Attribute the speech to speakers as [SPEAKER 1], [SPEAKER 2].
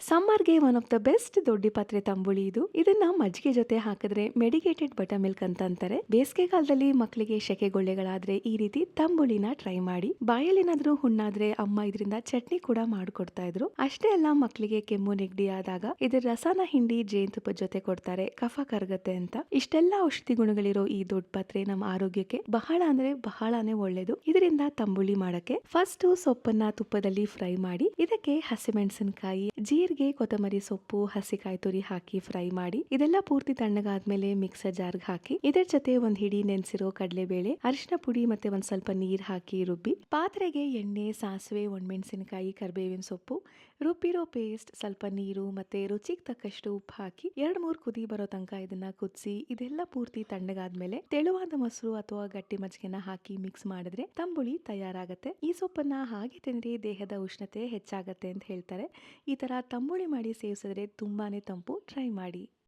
[SPEAKER 1] ಸಮ್ಮರ್ಗೆ one of the best ದೊಡ್ಡಿ ಪಾತ್ರೆ ತಂಬುಳಿ ಇದು. ಇದನ್ನ ಮಜ್ಜಿಗೆ ಜೊತೆ ಹಾಕಿದ್ರೆ ಮೆಡಿಕೇಟೆಡ್ ಬಟರ್ ಮಿಲ್ಕ್ ಅಂತ ಅಂತಾರೆ. ಬೇಸಿಗೆ ಕಾಲದಲ್ಲಿ ಮಕ್ಕಳಿಗೆ ಶೆಕೆಗೊಳ್ಳೆಗಳಾದ್ರೆ ಈ ರೀತಿ ತಂಬುಳಿನ ಟ್ರೈ ಮಾಡಿ. ಬಾಯಲ್ಲೇನಾದ್ರೂ ಹುಣ್ಣಾದ್ರೆ ಅಮ್ಮ ಇದರಿಂದ ಚಟ್ನಿ ಕೂಡ ಮಾಡ್ಕೊಡ್ತಾ ಇದ್ರು. ಅಷ್ಟೇ ಅಲ್ಲ, ಮಕ್ಕಳಿಗೆ ಕೆಮ್ಮು ನೆಗಡಿ ಆದಾಗ ಇದರ ರಸನ ಹಿಂಡಿ ಜೇನುತುಪ್ಪದ ಜೊತೆ ಕೊಡ್ತಾರೆ, ಕಫ ಕರಗತ್ತೆ ಅಂತ. ಇಷ್ಟೆಲ್ಲ ಔಷಧಿ ಗುಣಗಳಿರೋ ಈ ದೊಡ್ಡ ಪಾತ್ರೆ ನಮ್ಮ ಆರೋಗ್ಯಕ್ಕೆ ಬಹಳ ಅಂದ್ರೆ ಬಹಳಾನೇ ಒಳ್ಳೇದು. ಇದರಿಂದ ತಂಬುಳಿ ಮಾಡಕ್ಕೆ ಫಸ್ಟ್ ಸೊಪ್ಪನ್ನ ತುಪ್ಪದಲ್ಲಿ ಫ್ರೈ ಮಾಡಿ, ಇದಕ್ಕೆ ಹಸಿಮೆಣಸಿನಕಾಯಿ, ಜೀರಿಗೆ, ಕೊತ್ತಂಬರಿ ಸೊಪ್ಪು, ಹಸಿಕಾಯಿ ತುರಿ ಹಾಕಿ ಫ್ರೈ ಮಾಡಿ, ಇದೆಲ್ಲ ಪೂರ್ತಿ ತಣ್ಣಗಾದ್ಮೇಲೆ ಮಿಕ್ಸರ್ ಜಾರ್ಗೆ ಹಾಕಿ ಇದರ ಜೊತೆ ಒಂದ್ ಹಿಡಿ ನೆನೆಸಿರೋ ಕಡಲೆಬೇಳೆ, ಅರಿಶಿನ ಪುಡಿ ಮತ್ತೆ ಒಂದ್ ಸ್ವಲ್ಪ ನೀರ್ ಹಾಕಿ ರುಬ್ಬಿ, ಪಾತ್ರೆಗೆ ಎಣ್ಣೆ, ಸಾಸಿವೆ, ಒಣಮೆಣಸಿನಕಾಯಿ, ಕರಿಬೇವಿನ ಸೊಪ್ಪು, ರುಬ್ಬಿರೋ ಪೇಸ್ಟ್, ಸ್ವಲ್ಪ ನೀರು ಮತ್ತೆ ರುಚಿಗೆ ತಕ್ಕಷ್ಟು ಉಪ್ಪು ಹಾಕಿ 2-3 ಕುದಿ ಬರೋ ತನಕ ಇದನ್ನ ಕುದಿಸಿ, ಇದೆಲ್ಲ ಪೂರ್ತಿ ತಣ್ಣಗಾದ್ಮೇಲೆ ತೆಳುವಾದ ಮೊಸರು ಅಥವಾ ಗಟ್ಟಿ ಮಜ್ಜಿಗೆನ ಹಾಕಿ ಮಿಕ್ಸ್ ಮಾಡಿದ್ರೆ ತಂಬುಳಿ ತಯಾರಾಗತ್ತೆ. ಈ ಸೊಪ್ಪನ್ನ ಹಾಗೆ ತಿಂದ್ರೆ ದೇಹದ ಉಷ್ಣತೆ ಹೆಚ್ಚಾಗತ್ತೆ ಅಂತ ಹೇಳ್ತಾರೆ. ಈ ತರ ತಂಬುಳಿ ಮಾಡಿ ಸೇವಿಸಿದ್ರೆ ತುಂಬಾನೇ ತಂಪು. ಟ್ರೈ ಮಾಡಿ.